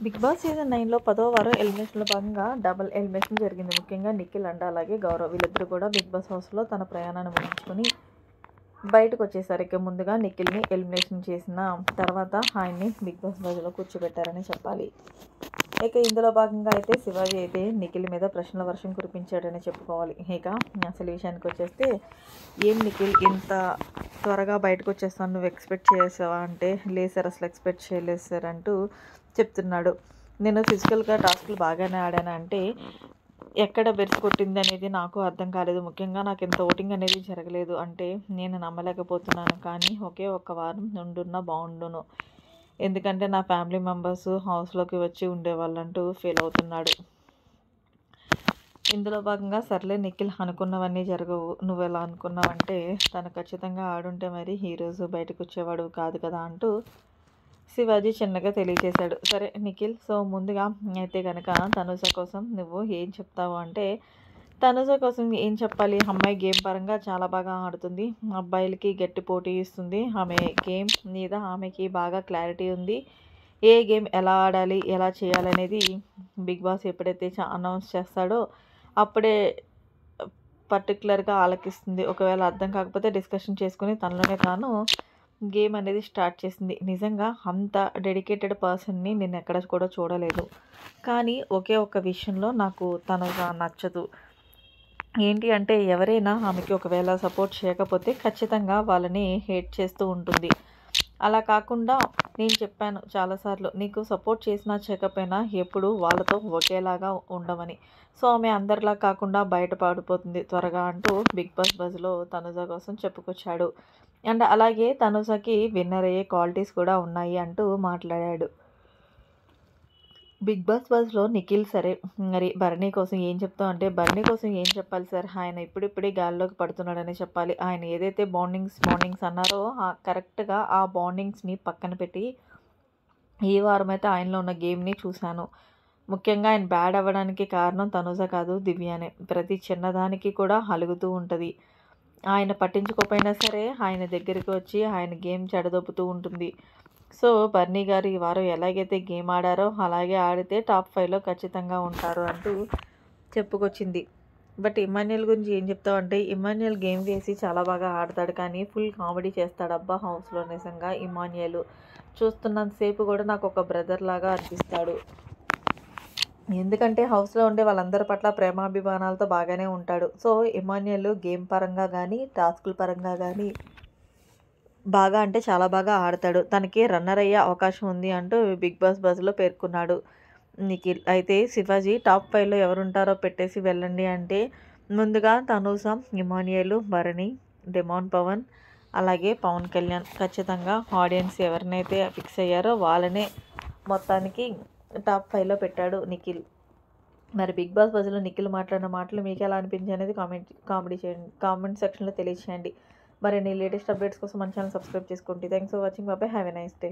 Big boss season 9లో 10వ వారం ఎలిమినేషన్లో భాగంగా డబుల్ ఎలిమినేషన్ జరిగింది. ముఖ్యంగా నిఖిల్ అండ్ అలాగే గౌరవ్ వీళ్ళిద్దరూ కూడా బిగ్ బాస్ హౌస్లో తన ప్రయాణాన్ని ముగించుకొని బయటకు వచ్చేసారు. ఇక ముందుగా నిఖిల్ని ఎలిమినేషన్ చేసిన తర్వాత ఆయన్ని బిగ్ బాస్ బజలో కూర్చోబెట్టారని చెప్పాలి. ఇక ఇందులో భాగంగా అయితే శివాజీ అయితే నిఖిల్ మీద ప్రశ్నల వర్షం కురిపించాడని చెప్పుకోవాలి. ఇక అసలు విషయానికి వచ్చేస్తే, ఏం నిఖిల్ ఇంత త్వరగా బయటకు వచ్చేస్తాను నువ్వు ఎక్స్పెక్ట్ చేసావా అంటే, లేదు సార్ అసలు ఎక్స్పెక్ట్ చేయలేదు సార్ అంటూ చెప్తున్నాడు. నేను ఫిజికల్గా టాస్క్లు బాగానే ఆడాను అంటే ఎక్కడ బెర్స్ కొట్టింది అనేది నాకు అర్థం కాలేదు. ముఖ్యంగా నాకు ఇంత ఓటింగ్ అనేది జరగలేదు అంటే నేను నమ్మలేకపోతున్నాను. కానీ ఒకే ఒక్క వారం ఉండున్నా బాగుండును, ఎందుకంటే నా ఫ్యామిలీ మెంబర్స్ హౌస్లోకి వచ్చి ఉండేవాళ్ళంటూ ఫీల్ అవుతున్నాడు. ఇందులో భాగంగా సర్లే నిఖిల్ అనుకున్నవన్నీ జరగవు, నువ్వు ఎలా అనుకున్నావంటే తను ఖచ్చితంగా ఆడుంటే మరి ఈరోజు బయటకు వచ్చేవాడు కాదు కదా అంటూ శివాజీ చిన్నగా తెలియజేశాడు. సరే నిఖిల్, సో ముందుగా అయితే కనుక తనుజ కోసం నువ్వు ఏం చెప్తావు అంటే, తనుజ కోసం ఏం చెప్పాలి, అమ్మాయి గేమ్ పరంగా చాలా బాగా ఆడుతుంది, అబ్బాయిలకి గట్టి పోటీ ఇస్తుంది, ఆమె గేమ్ మీద ఆమెకి బాగా క్లారిటీ ఉంది, ఏ గేమ్ ఎలా ఆడాలి ఎలా చేయాలనేది బిగ్ బాస్ ఎప్పుడైతే అనౌన్స్ చేస్తాడో అప్పుడే పర్టికులర్గా ఆలకిస్తుంది. ఒకవేళ అర్థం కాకపోతే డిస్కషన్ చేసుకుని తనలోనే తాను గేమ్ అనేది స్టార్ట్ చేసింది. నిజంగా అంత డెడికేటెడ్ పర్సన్ని నేను ఎక్కడ కూడా చూడలేదు. కానీ ఒకే ఒక్క విషయంలో నాకు తనుగా నచ్చదు. ఏంటి అంటే, ఎవరైనా ఆమెకి ఒకవేళ సపోర్ట్ చేయకపోతే ఖచ్చితంగా వాళ్ళని హేట్ చేస్తూ ఉంటుంది. అలా కాకుండా నేను చెప్పాను చాలాసార్లు, నీకు సపోర్ట్ చేసినా చేయకపోయినా ఎప్పుడు వాళ్ళతో ఒకేలాగా ఉండమని. సో ఆమె అందరిలా కాకుండా బయట పడిపోతుంది త్వరగా అంటూ బిగ్ బాస్ బజ్లో తనుజ కోసం చెప్పుకొచ్చాడు. అండ్ అలాగే తనుజకి విన్నర్ అయ్యే క్వాలిటీస్ కూడా ఉన్నాయి అంటూ మాట్లాడాడు. బిగ్ బాస్ బజ్లో నిఖిల్ సరే మరి భరణి కోసం ఏం చెప్తావు అంటే, భరణి కోసం ఏం చెప్పాలి సార్, ఆయన ఇప్పుడిప్పుడే గాల్లోకి పడుతున్నాడని చెప్పాలి. ఆయన ఏదైతే బాండింగ్స్ అన్నారో కరెక్ట్గా ఆ బాండింగ్స్ని పక్కన పెట్టి ఈ వారం అయితే ఆయనలో ఉన్న గేమ్ని చూశాను. ముఖ్యంగా ఆయన బ్యాడ్ అవ్వడానికి కారణం తనుజ కాదు దివ్యానే. ప్రతి చిన్నదానికి కూడా అలుగుతూ ఉంటుంది. ఆయన పట్టించుకోకపోయినా సరే ఆయన దగ్గరికి వచ్చి ఆయన గేమ్ చెడదొబ్బుతూ ఉంటుంది. సో బర్నీ గారు ఈ వారం ఎలాగైతే గేమ్ ఆడారో అలాగే ఆడితే టాప్ 5లో ఖచ్చితంగా ఉంటారు అంటూ చెప్పుకొచ్చింది. బట్ ఇమాన్యుయల్ గురించి ఏం చెప్తావు అంటే, ఇమాన్యుయల్ గేమ్ వేసి చాలా బాగా ఆడతాడు, కానీ ఫుల్ కామెడీ చేస్తాడు అబ్బా హౌస్లో. నిజంగా ఇమాన్యుయల్ చూస్తున్నంతసేపు కూడా నాకు ఒక బ్రదర్ లాగా అనిపిస్తాడు. ఎందుకంటే హౌస్లో ఉండే వాళ్ళందరి పట్ల ప్రేమాభిమానాలతో బాగానే ఉంటాడు. సో ఇమాన్యుయల్ గేమ్ పరంగా కానీ టాస్కుల పరంగా కానీ బాగా అంటే చాలా బాగా ఆడతాడు. తనకి రన్నర్ అయ్యే అవకాశం ఉంది అంటూ బిగ్ బాస్ బజ్లో పేర్కొన్నాడు నిఖిల్. అయితే శివాజీ టాప్ 5లో ఎవరుంటారో పెట్టేసి వెళ్ళండి అంటే, ముందుగా తనూజ, ఇమాన్యుయల్, భరణి, డెమాన్ పవన్, అలాగే పవన్ కళ్యాణ్. ఖచ్చితంగా ఆడియన్స్ ఎవరినైతే ఫిక్స్ అయ్యారో వాళ్ళనే మొత్తానికి టాప్ 5లో పెట్టాడు నిఖిల్. మరి బిగ్ బాస్ బజ్లో నిఖిల్ మాట్లాడిన మాటలు మీకు ఎలా అనిపించాయి అనేది కామెంట్ సెక్షన్లో తెలియచేయండి. మరి నీ లేటెస్ట్ అప్డేట్స్ కోసం మన ఛానల్ సబ్స్క్రైబ్ చేసుకోండి. Thanks for watching. Bye, have a nice day.